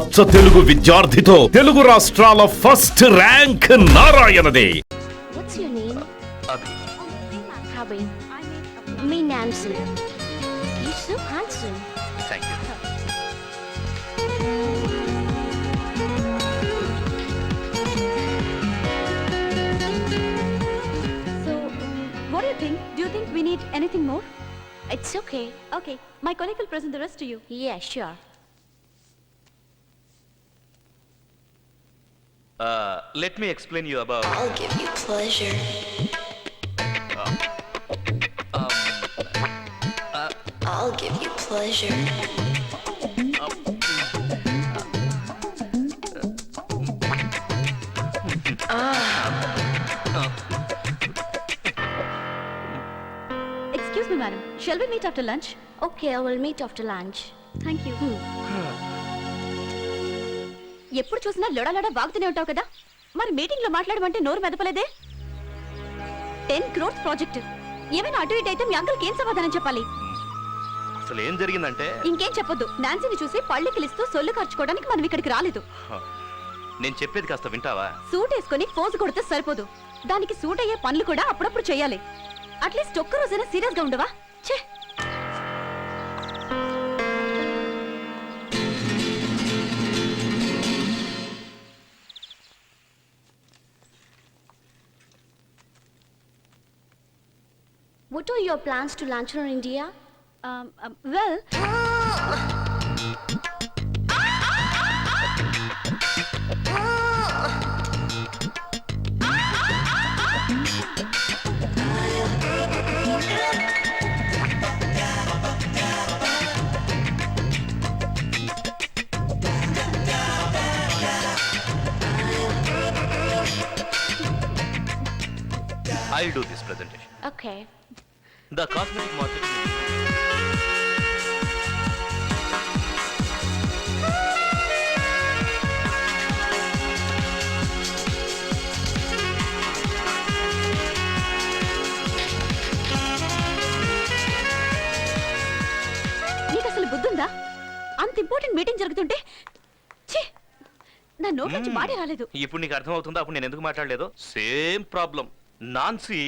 అచ్చ తెలుగు విద్యార్థితో తెలుగు రాష్ట్రాల ఫస్ట్ ర్యాంక్ నారాయణదే. What's your name? Abhi. Abhi. Me, Nancy. You're so handsome. Thank you. So, what do you think? Do you think we need anything more? It's okay. Okay, my colleague will present the rest to you. Yeah, sure. Let me explain you about. I'll give you pleasure. I'll give you pleasure. Excuse me, madam. Shall we meet after lunch? Okay, I will meet after lunch. Thank you. ఎప్పుడు చూసినా లొడలొడ వాగుతూనే ఉంటావు కదా, మరి meeting లో మాట్లాడమంటే నోరు మెదపలేదే. 10 crores project ఏమైనా అటు ఇటు అయితే మీ అంకుల్కి ఏం సమాధానం చెప్పాలి? అసలు ఏం జరిగిందంటే ఇంకేం చెప్పొద్దు. నాన్సీని చూసి పళ్ళికిలిస్తూ సొల్లు ఖర్చుకోవడానికి మనం ఇక్కడికి రాలేదు. నేను చెప్పేది కాస్త వింటావా? సూట్ వేసుకొని పోజు కొడితే సరిపోదు, దానికి సూట్ అయ్యే పనులు కూడా అప్పుడప్పుడు చేయాలి. అట్లీస్ట్ ఒక్క రోజైనా సీరియస్ గా ఉండవా? ఛే! What are your plans to lunch in India? Well, I'll do this presentation. Okay. The cosmetic market. నీకు అసలు బుద్ధుందా? అంత ఇంపార్టెంట్ మీటింగ్ జరుగుతుంటే ఛీ! నా నోట్ నుంచి మాడే రాలేదు. ఇప్పుడు నీకు అర్థం అవుతుందా అప్పుడు నేను ఎందుకు మాట్లాడలేదు? Same problem. నాన్సీ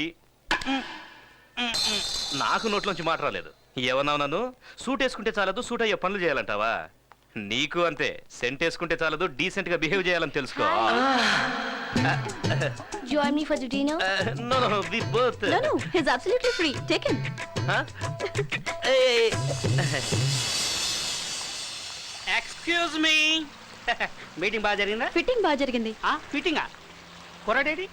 నాకు నోట్లోంచి మాట రాలేదు. ఏమన్నావు నన్ను? సూట్ వేసుకుంటే చాలదు, సూట్ అయ్యే పనులు చేయాలంటావా? నీకు అంతే. సెంట్ వేసుకుంటే చాలదు, డీసెంట్ గా బిహేవ్ చేయాలని తెలుసుకో. Join me for the dinner? No, we both. No, he's absolutely free. Take him. Excuse me. Meeting బాగా జరిగిందా? ఫిట్టింగ్ బాగా జరిగింది. ఫిట్టింగా కుర్రాడేడి?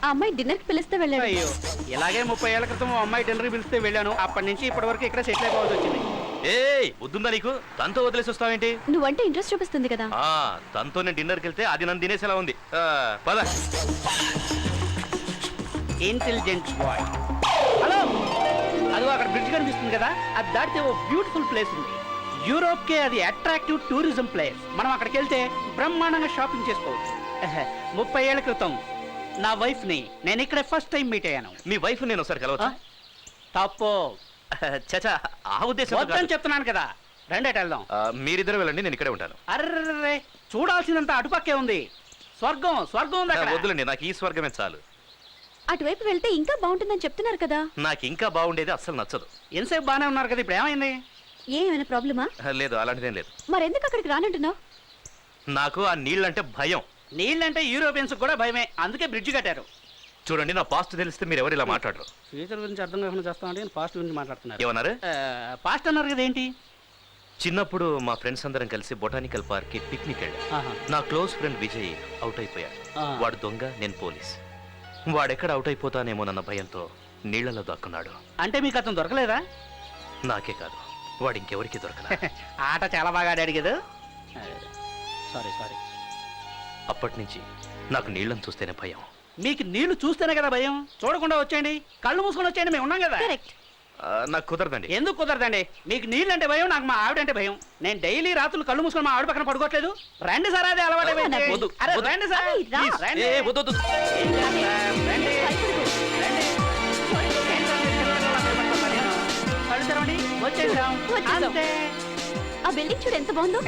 ఆ అమ్మాయి డిన్నర్ కి పిలిస్తే వెళ్ళాడు. అయ్యో, ఇలాగే 30 ఏళ్ల క్రితం ఓ అమ్మాయి డిన్నర్ పిలిస్తే వెళ్ళాను. అప్పటి నుంచి ఇప్పటి వరకు ఇక్కడ సెటిల్ అయిపోవాల్సి వచ్చింది. ఏయ్, వద్దుందా నీకు? తనతో వదిలేసి వస్తావేంటి? నువ్వంటే ఇంట్రెస్ట్ చూపిస్తుంది కదా. తనతో నేను డిన్నర్కి వెళ్తే అది నన్ను తినేసేలా ఉంది. పద. Intelligent boy. హలో, అదో అక్కడ బ్రిడ్జ్ కనిపిస్తుంది కదా, అది దాటితే ఓ బ్యూటిఫుల్ ప్లేస్ ఉంది. యూరోప్ కే అది అట్రాక్టివ్ టూరిజం ప్లేస్. మనం అక్కడికి వెళ్తే బ్రహ్మాండంగా షాపింగ్ చేసుకోవచ్చు. 30 ఏళ్ల క్రితం నా వైఫ్ ని నేను ఇక్కడ ఫస్ట్ టైం మీట్ అయ్యాను. మీ వైఫ్ నేను ఒకసారి కలవచ్చా? తప్పు. చచా, ఆ ఉద్దేశం వద్దని చెప్తున్నాను కదా. రండి అటు వెళ్దాం. మీరిద్దరు వెళ్ళండి, నేను ఇక్కడే ఉంటాను. అర్రే, చూడాల్సినంత అటుపక్కే ఉంది. స్వర్గం స్వర్గం ఉంది అక్కడ. వద్దులండి, నాకు ఈ స్వర్గమే చాలు. అటువైపు వెళ్తే ఇంకా బాగుంటుందని చెప్తున్నారు కదా. నాకు ఇంకా బాగుండేది అస్సలు నచ్చదు. ఎంతసేపు బాగానే ఉన్నారు కదా, ఇప్పుడు ఏమైంది? ఏమైనా ప్రాబ్లమా? లేదు, అలాంటిదేం లేదు. మరెందుకు అక్కడికి రానంటున్నావు? నాకు ఆ నీళ్ళంటే భయం. నీళ్ళంటే యూరోపియన్స్ కూడా భయమే, అందుకే బ్రిడ్జ్ కట్టారు. చూడండి, నా పాస్ట్ తెలిస్తే మీరు ఎవరు ఇలా మాట్లాడరు. ఫ్యూచర్ గురించి అర్థం కాకుండా చేస్తామంటే పాస్ట్ గురించి మాట్లాడుతున్నారు. ఏమన్నారు? పాస్ట్ అన్నారు కదా, ఏంటి? చిన్నప్పుడు మా ఫ్రెండ్స్ అందరం కలిసి బొటానికల్ పార్క్ కి పిక్నిక్ వెళ్ళాం. నా క్లోజ్ ఫ్రెండ్ విజయ్ అవుట్ అయిపోయాడు. వాడు దొంగ, నేను పోలీస్. వాడెక్కడ అవుట్ అయిపోతానేమోనన్న భయంతో నీళ్లలో దాక్కున్నాడు. అంటే మీకు అతను దొరకలేదా? నాకే కాదు, వాడు ఇంకెవరికి దొరకలా. ఆట చాలా బాగా ఆడాడు కదా. సారీ. అప్పటి నుంచి నాకు నీళ్ళని చూస్తేనే భయం. మీకు నీళ్లు చూస్తేనే కదా భయం. చూడకుండా వచ్చేయండి, కళ్ళు మూసుకొని వచ్చేయండి, మేము ఉన్నాం కదా. కరెక్ట్. నాకు కుదరదండి. ఎందుకు కుదరదండి? మీకు నీళ్ళు అంటే భయం, నాకు మా ఆవిడంటే భయం. నేను డైలీ రాత్రులు కళ్ళు మూసుకొని మా ఆవిడ పక్కన పడుకోవట్లేదు. రండి సార్, అదే అలవాటు. రండి సార్. ఆ బిల్డింగ్ చూడు ఎంత బాగుందో.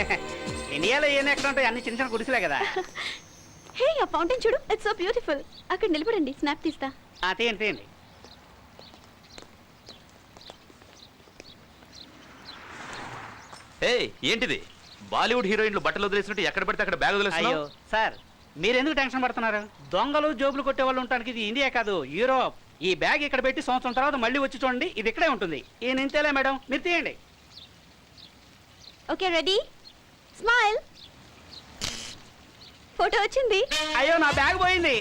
ఇండియాలో ఏం ఎక్కడ ఉంటాయి అన్ని చిన్న చిన్న గుడిసెలే కదా. హే ఆ ఫౌంటైన్ చూడు, ఇట్స్ సో బ్యూటిఫుల్. అక్కడ నిలబడండి, స్నాప్ తీస్తా. తీయండి తీయండి. ఏ ఏంటిది బాలీవుడ్ హీరోయిన్లు బట్టలు వదిలేసినట్టు ఎక్కడ పడితే అక్కడ బ్యాగ్ అయ్యో వదిలేస్తున్నావు? సార్ మీరెందుకు టెన్షన్ పడుతున్నారు? దొంగలు జోబులు కొట్టే వాళ్ళు ఉండడానికి ఇది ఇండియా కాదు, యూరోప్. ఈ బ్యాగ్ ఇక్కడ పెట్టి సంవత్సరం తర్వాత మళ్ళీ వచ్చి చూడండి, ఇది ఇక్కడే ఉంటుంది. ఈ నింతేలే మేడం, మీరు తీయండి. Okay ready, smile. ఫోటో వచ్చింది. అయ్యో నా బ్యాగ్ పోయింది.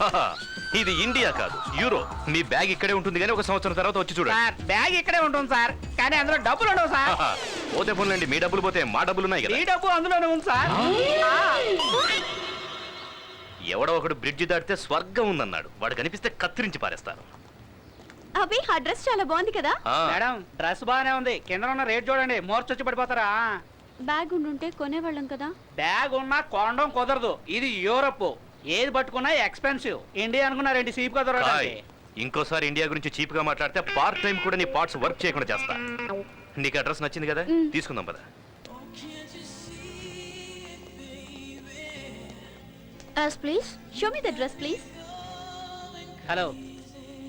హహ, ఇది ఇండియా కాదు యూరోప్. మీ బ్యాగ్ ఇక్కడే ఉంటుంది కానీ ఒక సంవత్సరం తర్వాత వచ్చి చూడండి. సార్ బ్యాగ్ ఇక్కడే ఉంటుంది సార్, కానీ అందులో డబ్బులు ఉండవు సార్. హహ, పోతే పోన్లేండి, మీ డబ్బులు పోతే మా డబ్బులు ఉన్నాయి కదా. ఈ డబ్బు అందులోనే ఉంది సార్. ఎవడో ఒకడు బ్రిడ్జి దాటితే స్వర్గం ఉందన్నాడు, వాడు కనిపిస్తే కత్తిరించి పారేస్తారు. అభి ఆ డ్రెస్ చాలా బాగుంది కదా. ఆ, మేడం డ్రెస్ బాగానే ఉంది, కింద ఉన్న రేట్ చూడండి, మోర్చొచ్చి పడిపోతారా. బ్యాగ్ ఉండుంటే కొనేవాళ్ళం కదా. బ్యాగ్ ఉన్నా కొనడం కుదరదు, ఇది యూరప్. ఏది పట్టుకున్నా ఎక్స్పెన్సివ్. ఇండియా అనుకున్నారండి చీప్ గా కాయ్, దొరకడానికి. ఇంకోసారి ఇండియా గురించి చీప్ గా మాట్లాడితే పార్ట్ టైం కూడా నీ పార్ట్స్ వర్క్ చేయకుండా చేస్తా. నీకు అడ్రస్ నచ్చింది కదా, తీసుకుందాం పద. As please. Show me the dress please. Hello,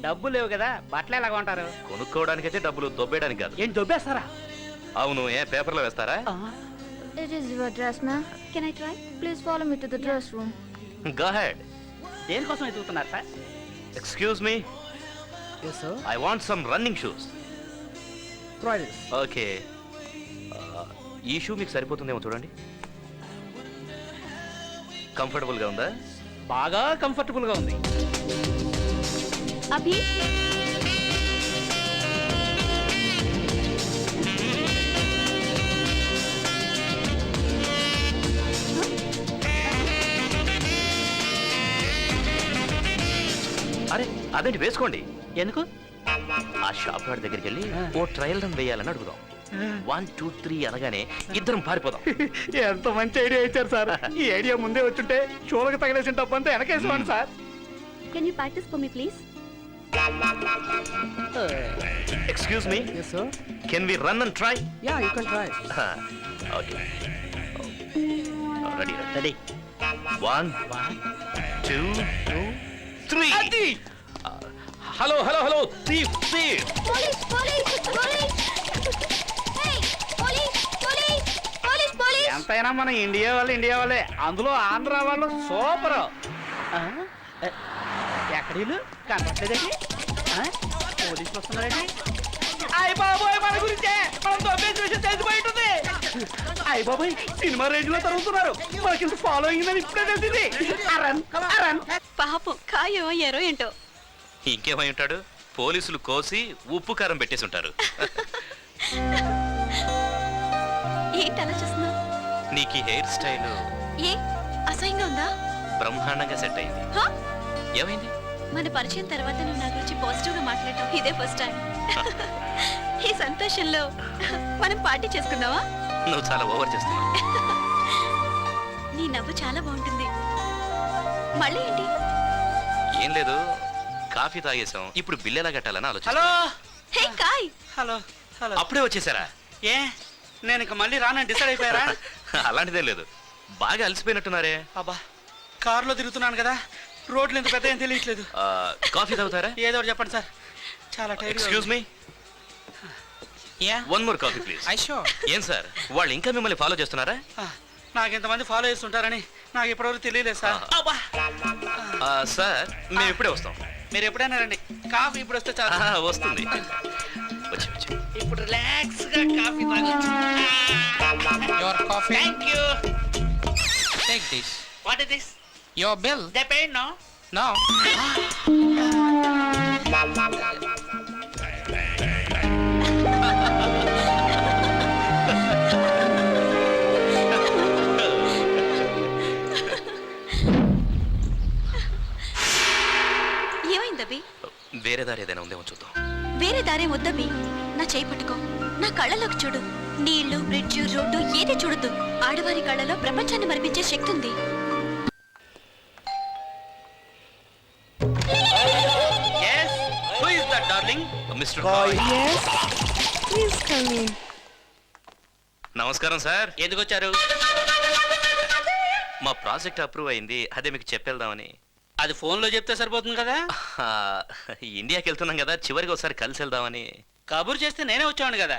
డబ్బులు లేవు కదా, బట్టలు ఎలాగ ఉంటారు? కొనుక్కోవడానికైతే డబ్బులు, దొబ్బేయడానికి కాదు. ఏం దొబ్బేస్తారా? అవును, ఏ పేపర్లో వేస్తారా? It is your dress, ma'am. Can I try? Please follow me to the dress room. Go ahead. దేనికోసం ఎదుగుతున్నారు sir? Excuse me, I want some running shoes. Okay. ఈ షూ మీకు సరిపోతుందేమో చూడండి. కంఫర్టబుల్ గా ఉందా? బాగా కంఫర్టబుల్ గా ఉంది. అభి అరే అదేంటి, వేసుకోండి. ఎందుకు? ఆ షాప్ వాడి దగ్గరికి వెళ్ళి ఓ ట్రయల్ రన్ వేయాలని అడుగుదాం. 1 2 3 అనగానే ఇద్దరం పారిపోదాం. ఎంత మంచి ఐడియా ఇచ్చారు సార్. ఈ ఐడియా ముందే వచ్చుంటే షోలకు తగిలేసిన డబ్బు అంతా వెనకేసేవాడి sir. Can you practice for me please? Excuse me, can we run and try? Yeah you can try. Okay, ready ready. 1 2 3. Hello hello hello, thief thief. Police! Police! Police! Hey! Police! Police! Police! Police! ఎంతైనా మన India వాళ్ళే, అందులో ఆంధ్ర వాళ్ళు super. ఎక్కడీలు కనపట్లేదండి? పోలీసులు వస్తున్నారండి. అయ్య బాబోయ్, మన గురించే, మనం దొబ్బేసి విషయం తెలిసిపోయి ఉంటుంది. అయ్య బాబోయ్, సినిమా రేంజ్ లో తరుగుతున్నారు. మనకి ఫాలోయింగ్ అని ఇప్పుడే తెలిసింది. Aaron Aaron. పాపం కాయో ఎరో ఏంటో. ఇంకేమై ఉంటాడు, పోలీసులు కోసి ఉప్పు కారం పెట్టేసి ఉంటారు. ఏంటి అలా చూస్తున్నావు? నీకు ఈ హెయిర్ స్టైల్ ఏ అసహ్యంగా ఉందా? బ్రహ్మాండంగా సెట్ అయింది. హా? ఏమైంది? మన పరిచయం తర్వాత నువ్వు నా గురించి పాజిటివ్ గా మాట్లాడటం ఇదే ఫస్ట్ టైం. ఈ సంతోషంలో మనం పార్టీ చేసుకుందామా? నువ్వు చాలా ఓవర్ చేస్తున్నావు. నీ నవ్వు చాలా బాగుంటుంది. మళ్ళీ ఏంటి? ఏం లేదు, కాఫీ తాగేసాం, ఇప్పుడు బిల్ ఎలా కట్టాలని ఆలోచన. హలో హే కాయ్, హలో హలో. అప్పుడే వచ్చేసారా? ఏ నేను ఇక మళ్ళీ రానని డిసైడ్ అయిపోయారా? అలాంటిదే లేదు, బాగా అలసిపోయినట్టున్నారే. అబ్బా, కారులో తిరుగుతున్నాను కదా, రోడ్లు ఎంత పెద్ద ఏం తెలియట్లేదు. కాఫీ తాగుతారా? ఏదో ఒకటి చెప్పండి సార్, చాలా tired. Excuse me, one more coffee please. ఏం సార్, వాళ్ళు ఇంకా మిమ్మల్ని ఫాలో చేస్తున్నారా? నాకు ఇంతమంది ఫాలో చేస్తుంటారని నాకు ఇప్పటివరకు తెలియలేదు సార్. అబ్బా, సార్ మేము ఇప్పుడే వస్తాం. మీరు ఎప్పుడైనా రండి, కాఫీ ఇప్పుడు వస్తే చాలా. వస్తుంది, వచ్చి వచ్చి. ఇప్పుడు రిలాక్స్ గా కాఫీ తాగొచ్చు. Your coffee. Thank you. Take this. What is this? Your bill. They paid no? No. ఏమైందబ్బి? వేరే దారి ఏదైనా ఉందేమో చూద్దాం. వేరే దారే వద్దబ్బి, నా చేయి పట్టుకో, నా కళ్ళలోకి చూడు. నీళ్లు, బ్రిడ్జ్, రోడ్డు ఏది చూడొద్దు. ఆడవారి కళ్ళలో ప్రపంచాన్ని మరిపించే శక్తి ఉంది. yes, who is that darling? Mister Kai, Yes. Please come in. నమస్కారం సార్. ఎందుకు వచ్చారు? మా ప్రాజెక్ట్ అప్రూవ్ అయింది, అదే మీకు చెప్పేద్దామని. అది ఫోన్లో చెప్తే సరిపోతుంది కదా. ఆ, ఇండియాకి వెళ్తున్నాం కదా, చివరికి ఒకసారి కలిసి వెళ్దామని. కబురు చేస్తే నేనే వచ్చాను కదా.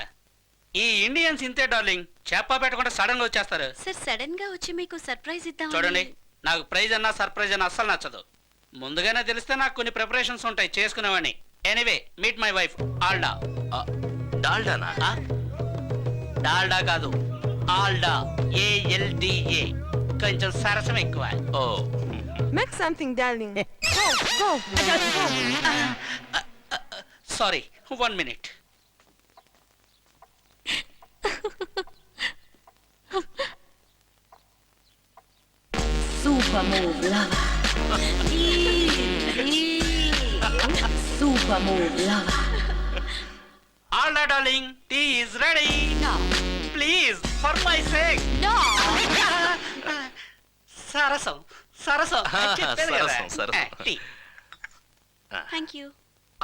ఈ ఇండియన్స్ ఇంతే డార్లింగ్, చెప్పా పెట్టకుండా సడన్ గా వచ్చేస్తారు. సార్ సడన్ గా వచ్చి మీకు సర్ప్రైజ్ ఇద్దాం. చూడండి, నాకు ప్రైజ్ అన్నా సర్ప్రైజ్ అన్నా అస్సలు నచ్చదు. ముందుగానే తెలిస్తే నాకు కొన్ని ప్రిపరేషన్స్ ఉంటాయి, చేసుకునేవాడిని. Anyway, meet my wife Alda. డాల్డానా? డాల్డా కాదు, ఆల్డా, ALDA. కొంచెం సరసం ఎక్కువ. ఓ, Make something, darling. Go. Sorry, 1 minute. Super move, lover. Super move, lover. Alda darling, tea is ready. Please, for my sake. సరసం సరసం చెప్పాను కదా. సరసం, సరసం. టీ. Thank you.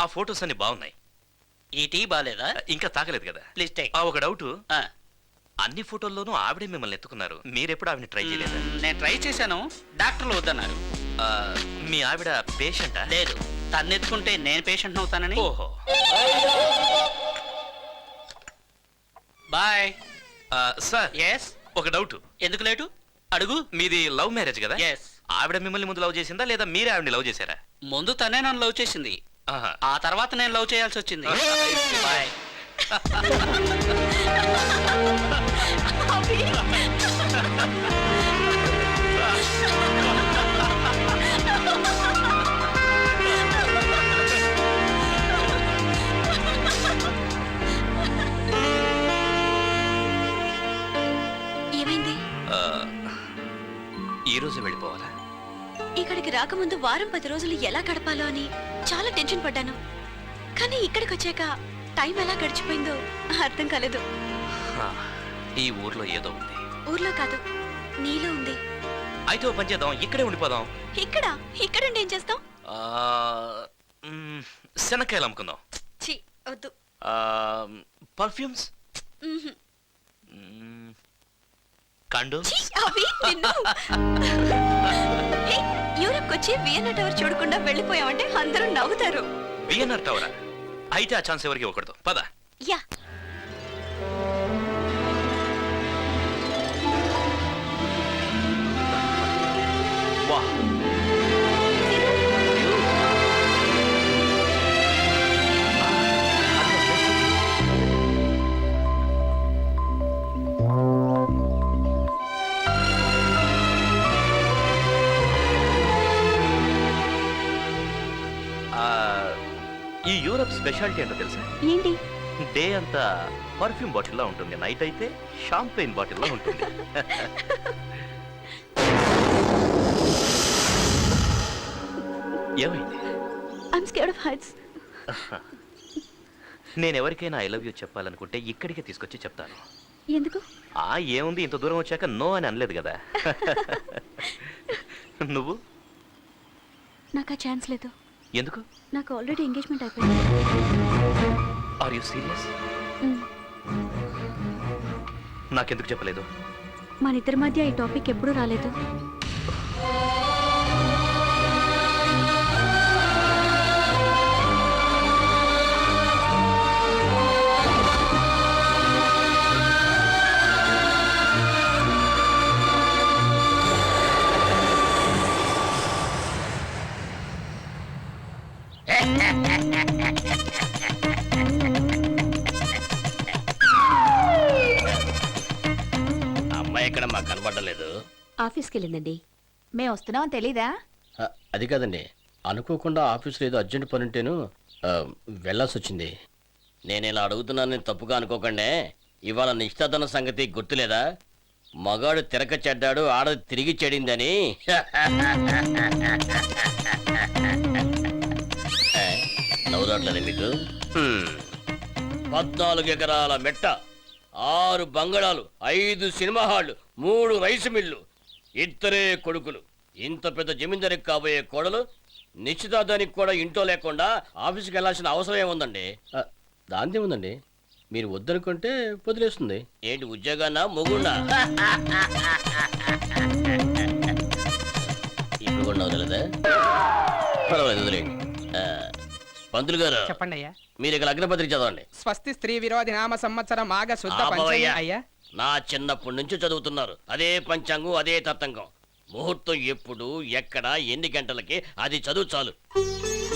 ఆ ఫొటోస్ అన్ని బాగున్నాయి. ఈ టీ బాలేదా? ఇంకా తాగలేదు కదా. Please take. ఒక డౌట్, అన్ని ఫోటోల్లోనూ ఆవిడే మిమ్మల్ని ఎత్తుకున్నారు, మీరెప్పుడు ఆవిడని ట్రై చేయలేదా? నేను ట్రై చేశాను, డాక్టర్లు వద్దన్నారు. ఆ, మీ ఆవిడ పేషెంటా? లేదు, తను ఎత్తుకుంటే నేను పేషెంట్ అవుతానని. ఓహో. బాయ్. Sir, yes. ఒక డౌట్. ఎందుకు లేటు? అడుగు. మీది లవ్ మ్యారేజ్ కదా? ఎస్. ఆవిడ మిమ్మల్ని ముందు లవ్ చేసిందా, లేదా మీరే ఆవిడని లవ్ చేశారా? ముందు తనే నన్ను లవ్ చేసింది, ఆహా. ఆ తర్వాత నేను లవ్ చేయాల్సి వచ్చింది. బాయ్. ఏమైంది? ఆ, ఈ రోజు వెళ్ళిపోవాలా? ఇక్కడికి రాకముందు వారం 10 రోజులు ఎలా గడపాలో అని చాలా టెన్షన్ పడ్డాను. కానీ ఇక్కడికి వచ్చాక టైం ఎలా గడిచిపోయిందో అర్థం కాలేదు. ఆ, ఈ ఊర్లో ఏదో ఉంది. ఊర్లో కాదు, నీలో ఉంది. అయితే ఓ పని చేద్దాం, ఇక్కడే ఉండిపోదాం. ఇక్కడుండి ఏం చేస్తాం? శనక్కాయలు అమ్ముకుందాం. ఛీ, వద్దు. పర్ఫ్యూమ్స్, మ్హూ. కండోమ్స్. ఛీ, అవి నిన్ను. హే, యూరప్కి వచ్చి వియన్నా టవర్ చూడకుండా వెళ్ళిపోయామంటే అందరూ నవ్వుతారు. వియన్నర్ టవరా? అయితే ఆ ఛాన్స్ ఎవరికి ఇవ్వకూడదు, పద. యా. వా, ఈ యూరప్ స్పెషాలిటీ ఏంటో తెలుసా? ఏంటి? డే అంతా పర్ఫ్యూమ్ బాటిల్లా ఉంటుంది, నైట్ అయితే షాంపెయిన్ బాటిల్లా ఉంటుంది. ఏమైంది? I'm scared of heights. నేను ఎవరికైనా ఐ లవ్ యూ చెప్పాలనుకుంటే ఇక్కడికే తీసుకొచ్చి చెప్తాను. ఎందుకు? ఏముంది, ఇంత దూరం వచ్చాక నో అని అనలేదు కదా. నువ్వు? నాకు ఆ ఛాన్స్ లేదు. ఎందుకు? నాకు ఆల్రెడీ ఎంగేజ్మెంట్ అయిపోయింది. Are you serious? నాకెందుకు చెప్పలేదు? మన ఇద్దరి మధ్య ఈ టాపిక్ ఎప్పుడూ రాలేదు. అమ్మాయి ఎక్కడ మాకు కనబడలేదు. ఆఫీస్కి వెళ్ళిందండి. మేము వస్తున్నాం తెలీదా? అది కాదండి, అనుకోకుండా ఆఫీస్లో ఏదో అర్జెంట్ పని ఉంటేను వెళ్ళాల్సి వచ్చింది. నేను ఇలా అడుగుతున్నానని తప్పుగా అనుకోకండి. ఇవాళ నిశ్చితార్థన సంగతి గుర్తులేదా? మగాడు తిరక చెడ్డాడు, ఆడది తిరిగి చెడిందని. నవ్వురాట్లేదా మీకు? 14 ఎకరాల మెట్ట, 6 బంగళాలు, 5 సినిమా హాళ్లు, 3 రైసు మిల్లు, 2 కొడుకులు. ఇంత పెద్ద జమీందారికి కాబోయే కోడలు నిశ్చితార్థానికి కూడా ఇంట్లో లేకుండా ఆఫీస్కి వెళ్ళాల్సిన అవసరం ఏముందండి? దాంతే ఉందండి. మీరు వద్దనుకుంటే వదిలేస్తుంది. ఏంటి ఉద్యోగాన్నా మొగుడా? ఇప్పుడు కూడా వదలదా? పర్వాలేదు, వదిలేండి. పంతులు గారు చెప్పండి అయ్యా. మీరు ఇక లగ్నపత్రిక చదవండి. స్వస్తి స్త్రీ విరోధి నామ సంవత్సరం మాఘ శుద్ధ పంచమి. ఆపవయ్యా. అయ్యా నా చిన్నప్పటి నుంచి చదువుతున్నారు. అదే పంచాంగం, అదే తతంగం. ముహూర్తం ఎప్పుడు, ఎక్కడ, ఎన్ని గంటలకి, అది చదువు చాలు.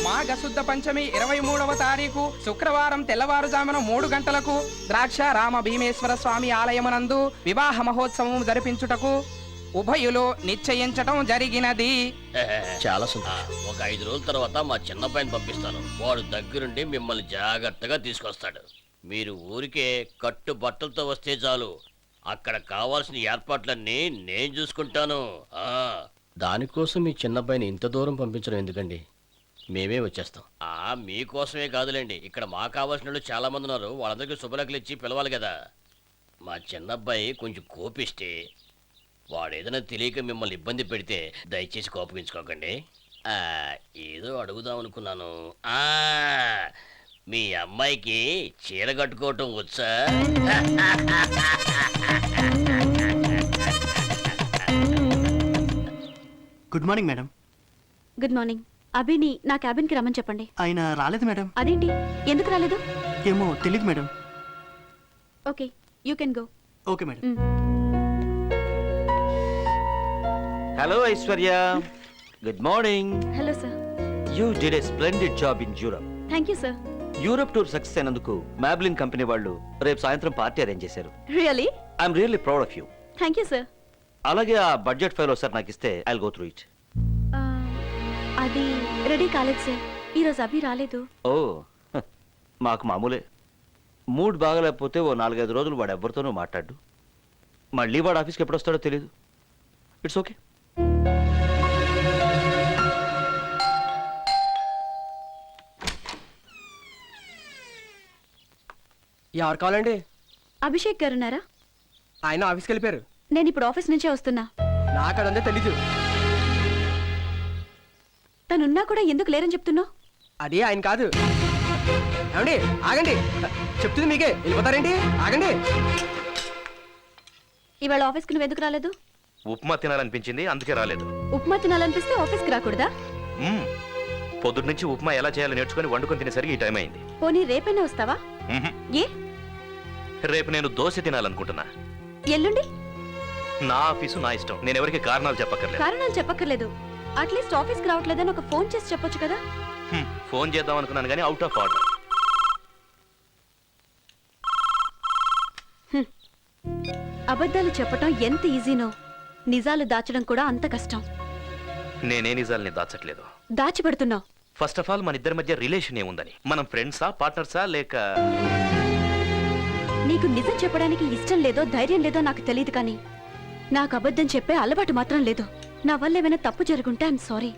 మాఘ శుద్ధ పంచమి 23వ తారీఖు శుక్రవారం తెల్లవారుజామున 3 గంటలకు ద్రాక్ష రామ భీమేశ్వర స్వామి ఆలయమునందు వివాహ మహోత్సవం జరిపించుటకు ఉభయులు నిశ్చయించటం జరిగినది. చాలా సంతోషం. ఒక 5 రోజుల తర్వాత మా చిన్నబ్బాయిని పంపిస్తాను. వాడు దగ్గరుండి మిమ్మల్ని జాగ్రత్తగా తీసుకొస్తాడు. మీరు ఊరికే కట్టు బట్టలతో వస్తే చాలు. అక్కడ కావాల్సిన ఏర్పాట్లన్నీ నేను చూసుకుంటాను. దానికోసం మీ చిన్నబ్బాయిని ఇంత దూరం పంపించడం ఎందుకండి? మేమే వచ్చేస్తాం. మీకోసమే కాదులేండి, ఇక్కడ మా కావాల్సిన వాళ్ళు చాలా మంది ఉన్నారు. వాళ్ళందరికీ శుభలేఖలు ఇచ్చి పిలవాలి కదా. మా చిన్నబ్బాయి కొంచెం కోపిస్తే, వాడేదైనా తెలియక మిమ్మల్ని ఇబ్బంది పెడితే దయచేసి కోపగించుకోకండి. ఏదో అడుగుదాం అనుకున్నాను. మీ అమ్మాయికి చీర కట్టుకోవటం వచ్చా? Good morning madam. Good morning. అభిని నా క్యాబిన్కి రమ్మని చెప్పండి. ఆయన రాలేదు మేడం. అదేంటి, ఎందుకు రాలేదు? ఏమో తెలియదు madam. Okay, you can go. Okay madam. Hello, Aishwarya. Good morning. Hello sir. You did a splendid job in Europe. Thank you sir. Europe tour success అయినందుకు మ్యాబ్లిన్ కంపెనీ వాళ్ళు రేపు సాయంత్రం పార్టీ అరేంజ్ చేశారు. Really? I'm really proud of you. Thank you sir. అలాగే ఆ budget file ఒకసారి నాకు ఇస్తే ఐల్ గో త్రూ ఇట్. అది రెడీ కాలేదు సార్. ఈరోజు అభి రాలేదు. ఓ, మాకు మామూలే. మూడ్ బాగలేకపోతే ఓ 4-5 రోజులు వాడు ఎవరితోనూ మాట్లాడు. మళ్ళీ వాడు ఆఫీస్కి ఎప్పుడు వస్తాడో తెలియదు. It's okay. ఎవరు కావాలండి? అభిషేక్ గారు ఉన్నారా? ఆయన ఆఫీస్కి వెళ్ళిపోయారు. నేను ఇప్పుడు ఆఫీస్ నుంచే వస్తున్నా. నాకు అదంతా తెలీదు. తనున్నా కూడా ఎందుకు లేరని చెప్తున్నావు? అది ఆయన కాదు. ఏమండి ఆగండి, చెప్తుంది మీకే. వెళ్ళిపోతారేంటి? ఆగండి. ఇవాళ ఆఫీస్కి నువ్వు ఎందుకు రాలేదు? ఉప్మా తినాలనిపించింది, అందుకే రాలేదు. ఉప్మా తినాలనిపిస్తే ఆఫీస్కి రాకూడదా? పొద్దుటి నుంచి ఉప్మా ఎలా చేయాలో నేర్చుకుని వండుకొని తినేసరికి ఈ టైం అయింది. పోనీ రేపైనా వస్తావా? ఏ? రేపు నేను దోశ తినాలనుకుంటున్నా. ఎల్లుండి? నా ఆఫీసు నా ఇష్టం. నేను ఎవరికి కారణాలు చెప్పక్కర్లేదు. కారణాలు చెప్పక్కర్లేదు. అట్లీస్ట్ ఆఫీస్కి రావట్లేదని ఒక ఫోన్ చేసి చెప్పొచ్చు కదా. ఫోన్ చేద్దాం అనుకున్నాను కానీ అవుట్ ఆఫ్ ఆర్డర్. అబద్ధాలు చెప్పటం ఎంత ఈజీనో, నిజాలు దాచడం కూడా అంత కష్టం. నేనే నిజాల్ని దాచట్లేదు, దాచిపెడుతున్నావు. ఫస్ట్ ఆఫ్ ఆల్ మన ఇద్దరి మధ్య రిలేషన్ ఏముందని? మనం ఫ్రెండ్సా, పార్ట్నర్సా, లేక? నీకు నిజం చెప్పడానికి ఇష్టం లేదో ధైర్యం లేదో నాకు తెలియదు, కానీ నాకు అబద్ధం చెప్పే అలవాటు మాత్రం లేదు. నా వల్ల ఏమైనా తప్పు జరుగుంటే ఐఎమ్ సారీ.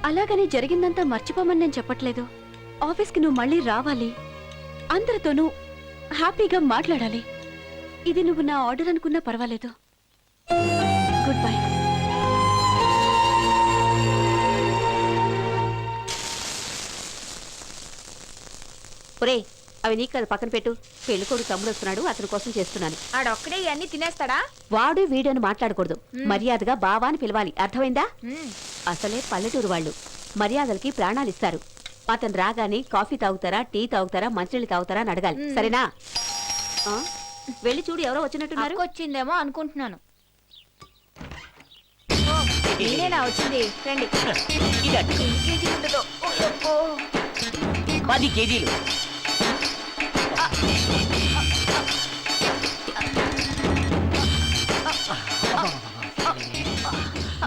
అలాగని జరిగిందంతా మర్చిపోమని నేను చెప్పట్లేదు. ఆఫీస్కి నువ్వు మళ్ళీ రావాలి, అందరితోనూ హ్యాపీగా మాట్లాడాలి. ఇది నువ్వు నా ఆర్డర్ అనుకున్నా పర్వాలేదు. Good bye. ఒరే, అవి నీకు అది పక్కన పెట్టు. పెళ్ళికొడు తమ్ముడు వస్తున్నాడు, అతని కోసం చేస్తున్నాను. ఆడొక్కడే ఇవన్నీ తినేస్తాడా? వాడు వీడని మాట్లాడకూడదు. మర్యాదగా బావా అని పిలవాలి, అర్థమైందా? అసలే పల్లెటూరు వాళ్ళు మర్యాదలకి ప్రాణాలు ఇస్తారు. అతను రాగానే కాఫీ తాగుతారా, టీ తాగుతారా, మంచినీళ్ళు తాగుతారా అని అడగాలి, సరేనా? వెళ్ళి చూడు, ఎవరో వచ్చినట్టున్నారు. వచ్చిందేమో అనుకుంటున్నాను. నేనేనా వచ్చింది? రండి. 10 కేజీలు.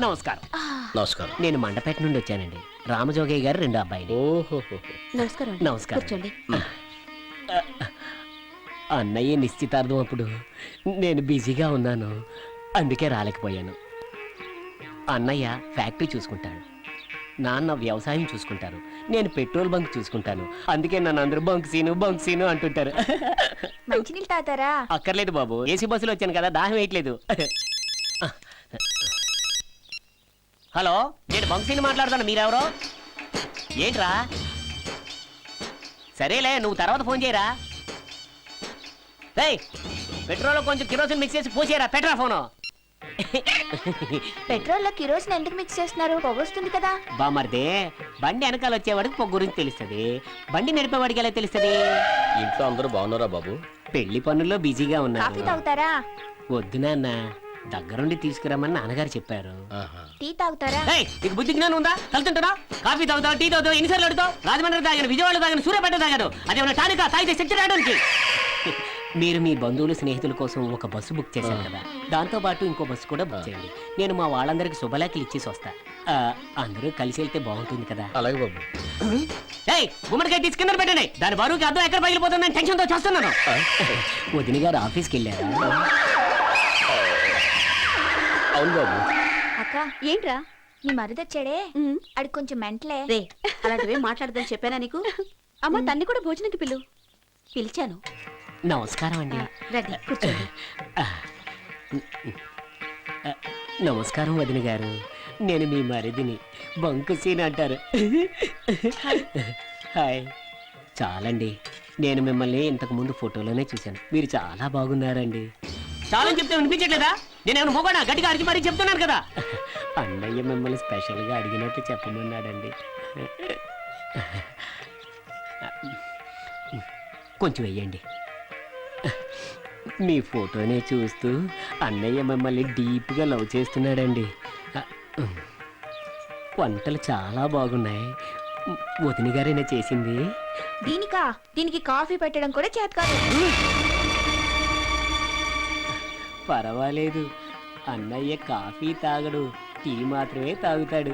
నమస్కారం. నమస్కారం. నేను మండపేట నుండి వచ్చానండి. రామజోగయ్య గారు 2 అబ్బాయిలు. ఓహో. నమస్కారం. నమస్కారం. కూర్చోండి. అన్నయ్య నిశ్చితార్థం అప్పుడు నేను బిజీగా ఉన్నాను, అందుకే రాలేకపోయాను. అన్నయ్య ఫ్యాక్టరీ చూసుకుంటాడు, నాన్న వ్యవసాయం చూసుకుంటారు, నేను పెట్రోల్ బంక్ చూసుకుంటాను. అందుకే నన్ను అందరూ బంక్ సీను అంటుంటారు. మంచినీళ్ళు తాతారా? అక్కర్లేదు బాబు, ఏసీ బస్సులో వచ్చాను కదా, దాహం వేయట్లేదు. హలో, నేను బంక్ సీను మాట్లాడుతాను, మీరెవరో? ఏంట్రా? సరేలే, నువ్వు తర్వాత ఫోన్ చేయరా. పెట్రోల్ కొంచెం కిరోసిన్ మిక్స్ చేసి పూసేరా పెట్రా ఫోను. పెట్రోల్ లో కిరోసిన్ ఎందుకు మిక్స్ చేస్తున్నారు? పొగొస్తుంది కదా. బామర్దే, బండి వెనకాల వచ్చేవాడికి పొగ గురించి తెలుస్తుంది, బండి నడిపేవాడికి ఎలా తెలుస్తుంది? ఇంట్లో అందరూ బాగున్నారా బాబు? పెళ్లి పనుల్లో బిజీగా కాఫీ ఉన్నారు. తాగుతారా? వద్దు నాన్న, దగ్గరుండి తీసుకురమ్మని నాన్నగారు చెప్పారు. టీ తాగుతారా? నీకు బుద్ధి జ్ఞానం ఉందా? కలుతుంటారా? కాఫీ తాగుతావు, టీ తాగుతావు, ఎన్నిసార్లు అడుగుతావు? రాజమండ్రి తాగాను, విజయవాడ తాగాను, సూర్యాపేట తాగాను, అదేమన్నా టానికా తాగితే శక్తి రావడానికి. మీరు మీ బంధువులు స్నేహితుల కోసం ఒక బస్సు బుక్ చేశారు కదా, దాంతో పాటు ఇంకో బస్సు కూడా బుక్ చేయండి. నేను మా వాళ్ళందరికి శుభలేఖలు ఇచ్చేసి వస్తా. అందరూ కలిసి వెళ్తే బాగుంటుంది కదా. అలాగే బాబు. గుమ్మడికాయ తీసి కింద పెట్టండి, దాని బరువుకి అర్థం ఎక్కడ పగిలిపోతుందని టెన్షన్తో చేస్తున్నాను. వదిన గారు ఆఫీస్కి వెళ్ళారా? అవును బాబు. అక్క, ఏంట్రా? నీ మరిదొచ్చాడే, ఉమ్, అది కొంచెం మెంటలే. రే అలాంటివే మాట్లాడదని చెప్పానా నీకు? అమ్మ తన్ని కూడా భోజనంకి పిలు. పిలిచాను. నమస్కారం అండి. రండి కూర్చోండి. నమస్కారం వదిన గారు, నేను మీ మరిదిని, బంకుసీన్ అంటారు. హాయ్. చాలండి, నేను మిమ్మల్ని ఇంతకు ముందు ఫోటోలోనే చూశాను, మీరు చాలా బాగున్నారండి. చాలని చెప్తే వినిపించట్లేదా? నేనేమైనా మొగడా? గట్టిగా అరిచి మరీ చెప్తున్నాను కదా. అన్నయ్య మిమ్మల్ని స్పెషల్గా అడిగినట్టు చెప్పమన్నాడండి. కొంచెం వెయ్యండి. మీ ఫోటోనే చూస్తూ అన్నయ్య మిమ్మల్ని డీప్గా లవ్ చేస్తున్నాడండి. వంటలు చాలా బాగున్నాయి. వదిన గారైనా చేసింది? దీనికి కాఫీ పెట్టడం కూడా చేత కాదు. పర్వాలేదు, అన్నయ్య కాఫీ తాగడు, టీ మాత్రమే తాగుతాడు.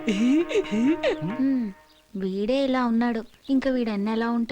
వీడే ఇలా ఉన్నాడు, ఇంకా వీడన్న ఎలా ఉంటాడు?